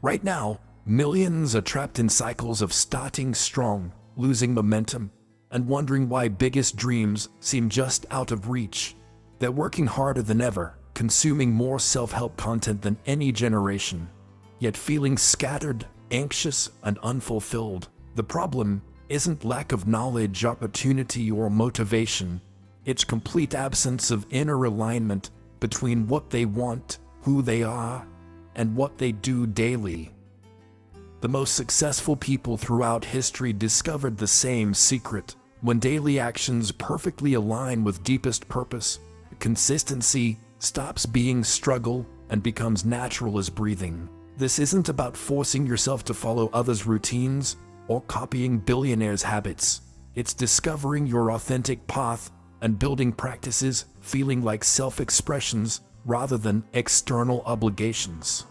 Right now, millions are trapped in cycles of starting strong, losing momentum, and wondering why biggest dreams seem just out of reach. They're working harder than ever, consuming more self-help content than any generation, yet feeling scattered, anxious, and unfulfilled. The problem isn't lack of knowledge, opportunity, or motivation. It's complete absence of inner alignment between what they want, who they are, and what they do daily. The most successful people throughout history discovered the same secret. When daily actions perfectly align with deepest purpose, consistency stops being struggle and becomes natural as breathing. This isn't about forcing yourself to follow others' routines or copying billionaires' habits. It's discovering your authentic path and building practices feeling like self-expressions rather than external obligations.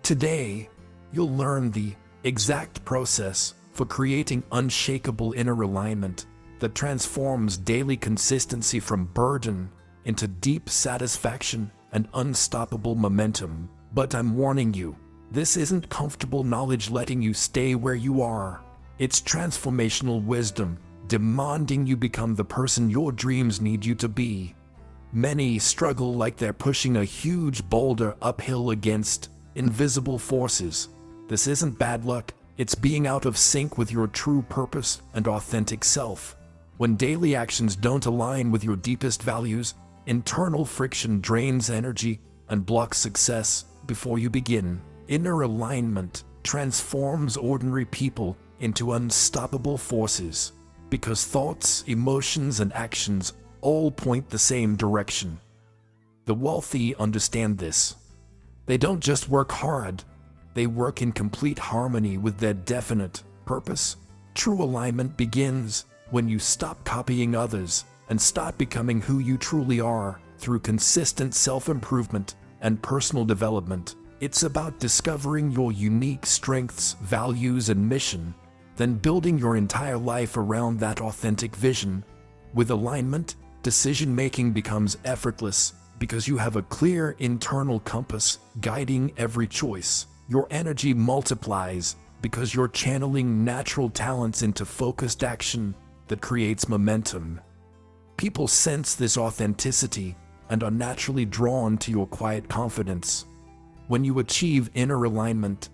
Today, you'll learn the exact process for creating unshakable inner alignment that transforms daily consistency from burden into deep satisfaction and unstoppable momentum. But I'm warning you, this isn't comfortable knowledge letting you stay where you are. It's transformational wisdom, demanding you become the person your dreams need you to be. Many struggle like they're pushing a huge boulder uphill against invisible forces. This isn't bad luck, it's being out of sync with your true purpose and authentic self. When daily actions don't align with your deepest values, internal friction drains energy and blocks success before you begin. Inner alignment transforms ordinary people into unstoppable forces, because thoughts, emotions, and actions all point the same direction. The wealthy understand this. They don't just work hard, they work in complete harmony with their definite purpose. True alignment begins when you stop copying others and start becoming who you truly are through consistent self-improvement and personal development. It's about discovering your unique strengths, values, and mission, then building your entire life around that authentic vision. With alignment, decision-making becomes effortless because you have a clear internal compass guiding every choice. Your energy multiplies because you're channeling natural talents into focused action that creates momentum. People sense this authenticity and are naturally drawn to your quiet confidence. When you achieve inner alignment,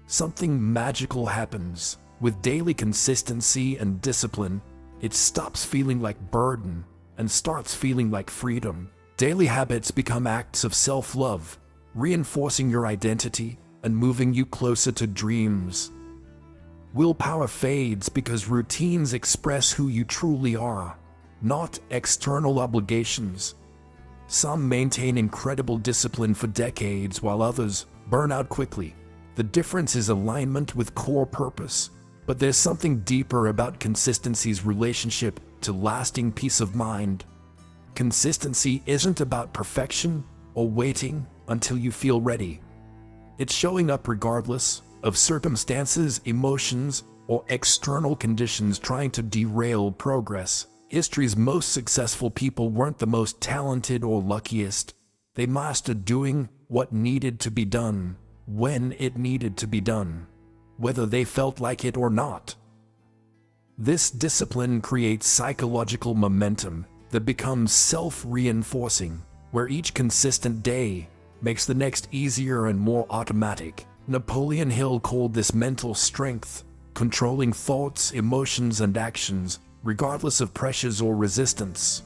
something magical happens. With daily consistency and discipline, it stops feeling like burden and starts feeling like freedom. Daily habits become acts of self-love, reinforcing your identity and moving you closer to dreams. Willpower fades because routines express who you truly are, not external obligations. Some maintain incredible discipline for decades while others burn out quickly. The difference is alignment with core purpose, but there's something deeper about consistency's relationship to lasting peace of mind. Consistency isn't about perfection or waiting until you feel ready. It's showing up regardless of circumstances, emotions, or external conditions trying to derail progress. History's most successful people weren't the most talented or luckiest. They mastered doing what needed to be done, when it needed to be done, whether they felt like it or not. This discipline creates psychological momentum that becomes self-reinforcing, where each consistent day makes the next easier and more automatic. Napoleon Hill called this mental strength, controlling thoughts, emotions, and actions, regardless of pressures or resistance.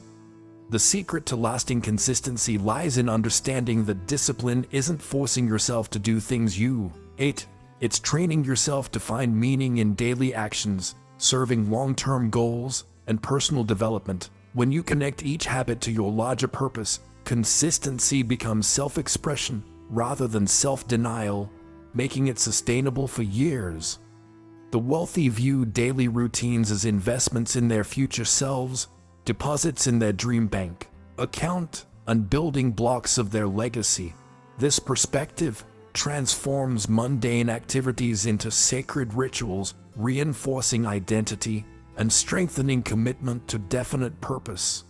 The secret to lasting consistency lies in understanding that discipline isn't forcing yourself to do things you hate. It's training yourself to find meaning in daily actions, serving long-term goals, and personal development. When you connect each habit to your larger purpose, consistency becomes self-expression rather than self-denial, making it sustainable for years. The wealthy view daily routines as investments in their future selves, deposits in their dream bank account, and building blocks of their legacy. This perspective transforms mundane activities into sacred rituals, reinforcing identity and strengthening commitment to definite purpose.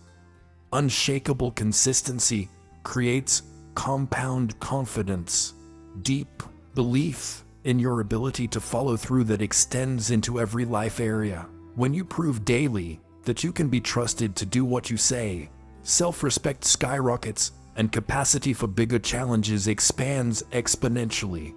Unshakable consistency creates compound confidence, deep belief in your ability to follow through that extends into every life area. When you prove daily that you can be trusted to do what you say, self-respect skyrockets and capacity for bigger challenges expands exponentially.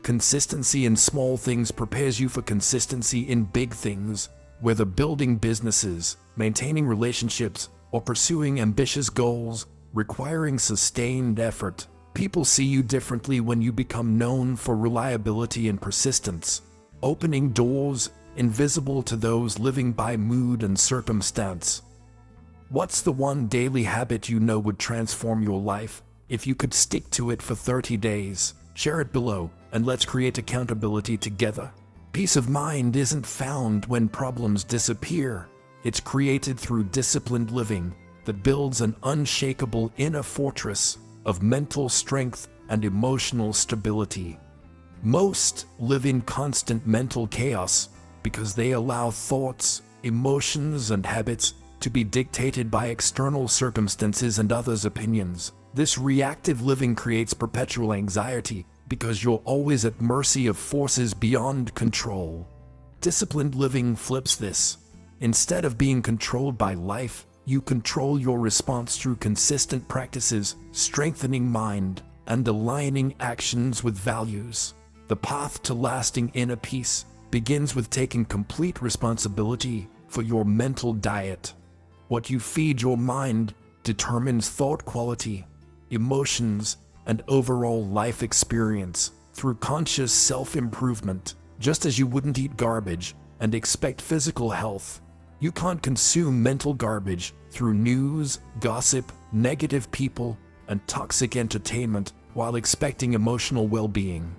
Consistency in small things prepares you for consistency in big things, whether building businesses, maintaining relationships, or pursuing ambitious goals requiring sustained effort. People see you differently when you become known for reliability and persistence, opening doors invisible to those living by mood and circumstance. What's the one daily habit you know would transform your life? If you could stick to it for 30 days, share it below, and let's create accountability together. Peace of mind isn't found when problems disappear. It's created through disciplined living that builds an unshakable inner fortress of mental strength and emotional stability. Most live in constant mental chaos because they allow thoughts, emotions, and habits to be dictated by external circumstances and others' opinions. This reactive living creates perpetual anxiety because you're always at mercy of forces beyond control. Disciplined living flips this. Instead of being controlled by life, you control your response through consistent practices, strengthening mind, and aligning actions with values. The path to lasting inner peace begins with taking complete responsibility for your mental diet. What you feed your mind determines thought quality, emotions, and overall life experience. Through conscious self-improvement, just as you wouldn't eat garbage and expect physical health, you can't consume mental garbage through news, gossip, negative people, and toxic entertainment while expecting emotional well-being.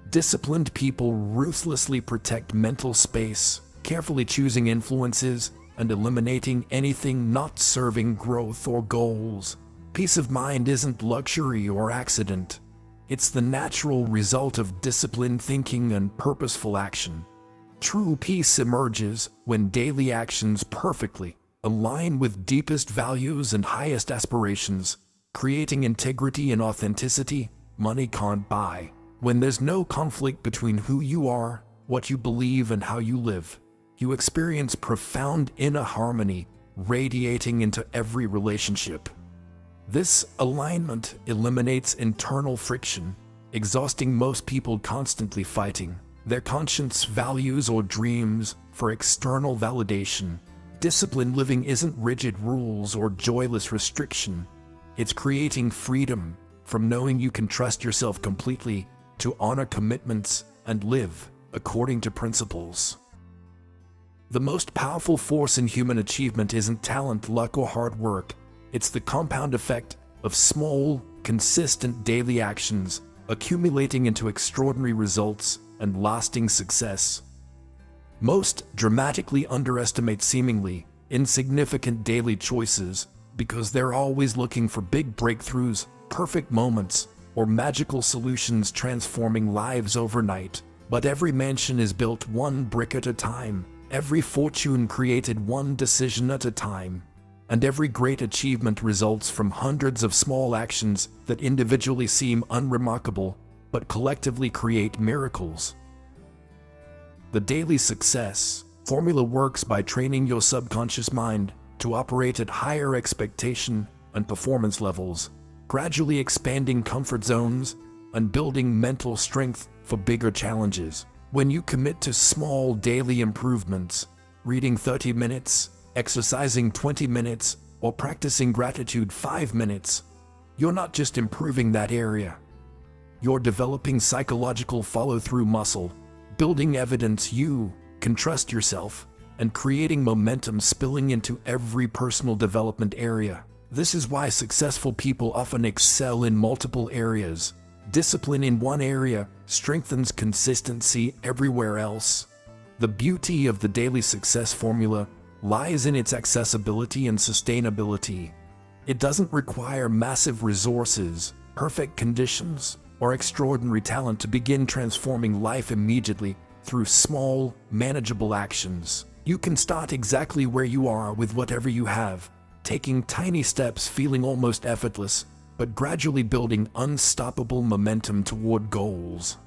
Disciplined people ruthlessly protect mental space, carefully choosing influences and eliminating anything not serving growth or goals. Peace of mind isn't luxury or accident. It's the natural result of disciplined thinking and purposeful action. True peace emerges when daily actions perfectly align with deepest values and highest aspirations, creating integrity and authenticity money can't buy. When there's no conflict between who you are, what you believe, and how you live, you experience profound inner harmony radiating into every relationship. This alignment eliminates internal friction, exhausting most people constantly fighting their conscience, values, or dreams for external validation. Disciplined living isn't rigid rules or joyless restriction. It's creating freedom from knowing you can trust yourself completely to honor commitments and live according to principles. The most powerful force in human achievement isn't talent, luck, or hard work. It's the compound effect of small, consistent daily actions accumulating into extraordinary results and lasting success. Most dramatically underestimate seemingly insignificant daily choices because they're always looking for big breakthroughs, perfect moments, or magical solutions transforming lives overnight. But every mansion is built one brick at a time, every fortune created one decision at a time, and every great achievement results from hundreds of small actions that individually seem unremarkable but collectively create miracles. The daily success formula works by training your subconscious mind to operate at higher expectation and performance levels, gradually expanding comfort zones and building mental strength for bigger challenges. When you commit to small daily improvements, reading 30 minutes, exercising 20 minutes, or practicing gratitude 5 minutes, you're not just improving that area. You're developing psychological follow-through muscle, building evidence you can trust yourself, and creating momentum spilling into every personal development area. This is why successful people often excel in multiple areas. Discipline in one area strengthens consistency everywhere else. The beauty of the daily success formula lies in its accessibility and sustainability. It doesn't require massive resources, perfect conditions, or extraordinary talent to begin transforming life immediately through small, manageable actions. You can start exactly where you are with whatever you have, taking tiny steps, feeling almost effortless, but gradually building unstoppable momentum toward goals.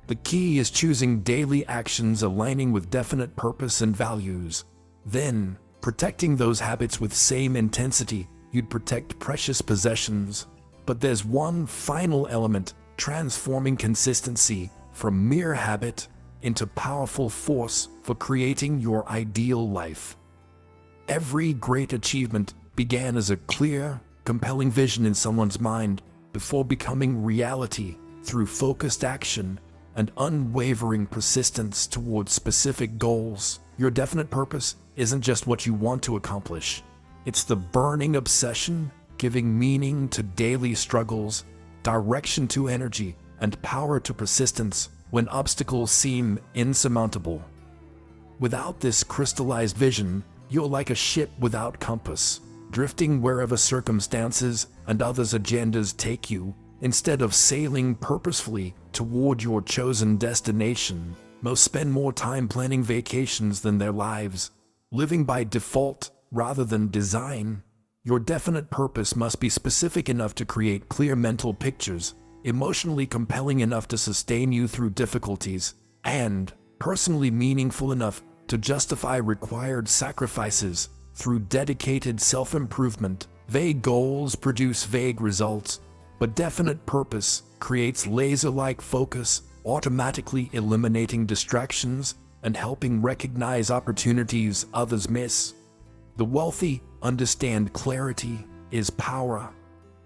The key is choosing daily actions aligning with definite purpose and values. Then, protecting those habits with same intensity you'd protect precious possessions. But there's one final element: transforming consistency from mere habit into powerful force for creating your ideal life. Every great achievement began as a clear, compelling vision in someone's mind before becoming reality through focused action and unwavering persistence towards specific goals. Your definite purpose isn't just what you want to accomplish. It's the burning obsession, giving meaning to daily struggles, direction to energy, and power to persistence when obstacles seem insurmountable. Without this crystallized vision, you're like a ship without compass, drifting wherever circumstances and others' agendas take you, instead of sailing purposefully toward your chosen destination. Most spend more time planning vacations than their lives, living by default rather than design. Your definite purpose must be specific enough to create clear mental pictures, emotionally compelling enough to sustain you through difficulties, and personally meaningful enough to justify required sacrifices through dedicated self-improvement. Vague goals produce vague results, but definite purpose creates laser-like focus, automatically eliminating distractions and helping recognize opportunities others miss. The wealthy understand clarity is power.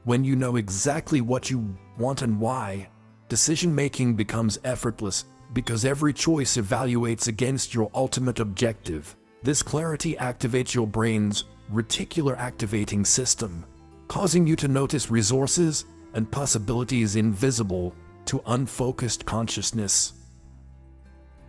When you know exactly what you want and why, decision-making becomes effortless because every choice evaluates against your ultimate objective. This clarity activates your brain's reticular activating system, causing you to notice resources and possibilities invisible to unfocused consciousness.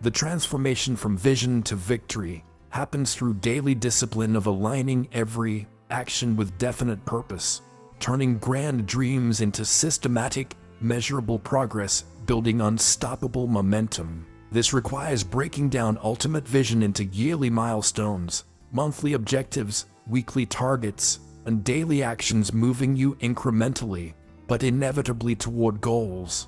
The transformation from vision to victory happens through daily discipline of aligning every action with definite purpose, turning grand dreams into systematic, measurable progress, building unstoppable momentum. This requires breaking down ultimate vision into yearly milestones, monthly objectives, weekly targets, and daily actions, moving you incrementally, but inevitably toward goals.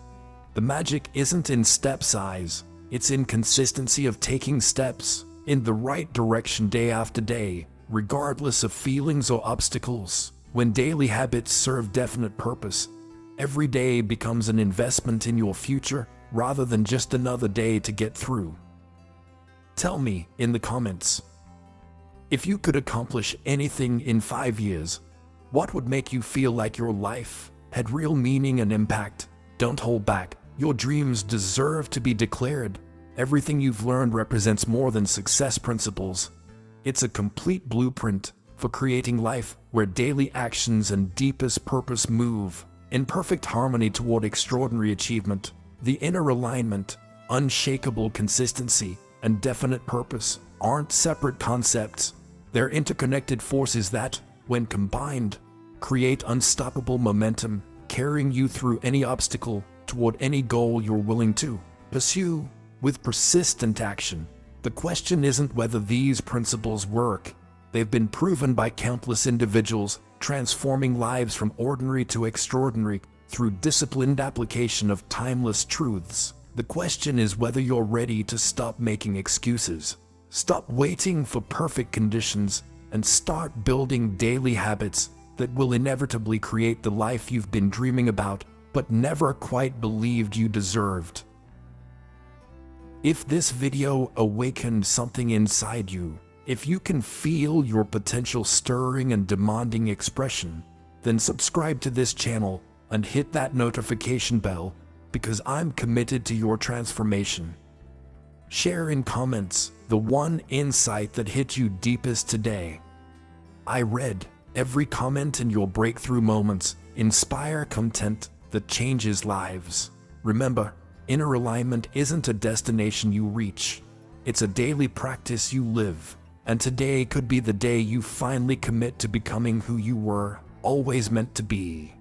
The magic isn't in step size, it's in consistency of taking steps in the right direction day after day, regardless of feelings or obstacles. When daily habits serve definite purpose, every day becomes an investment in your future rather than just another day to get through. Tell me in the comments, if you could accomplish anything in 5 years, what would make you feel like your life had real meaning and impact? Don't hold back. Your dreams deserve to be declared. Everything you've learned represents more than success principles. It's a complete blueprint for creating life where daily actions and deepest purpose move in perfect harmony toward extraordinary achievement. The inner alignment, unshakable consistency, and definite purpose aren't separate concepts. They're interconnected forces that, when combined, create unstoppable momentum, carrying you through any obstacle toward any goal you're willing to pursue with persistent action. The question isn't whether these principles work. They've been proven by countless individuals, transforming lives from ordinary to extraordinary through disciplined application of timeless truths. The question is whether you're ready to stop making excuses, stop waiting for perfect conditions, and start building daily habits that will inevitably create the life you've been dreaming about but never quite believed you deserved. If this video awakened something inside you, if you can feel your potential stirring and demanding expression, then subscribe to this channel and hit that notification bell, because I'm committed to your transformation. Share in comments the one insight that hit you deepest today. I read every comment, and your breakthrough moments inspire content that changes lives. Remember, inner alignment isn't a destination you reach. It's a daily practice you live. And today could be the day you finally commit to becoming who you were always meant to be.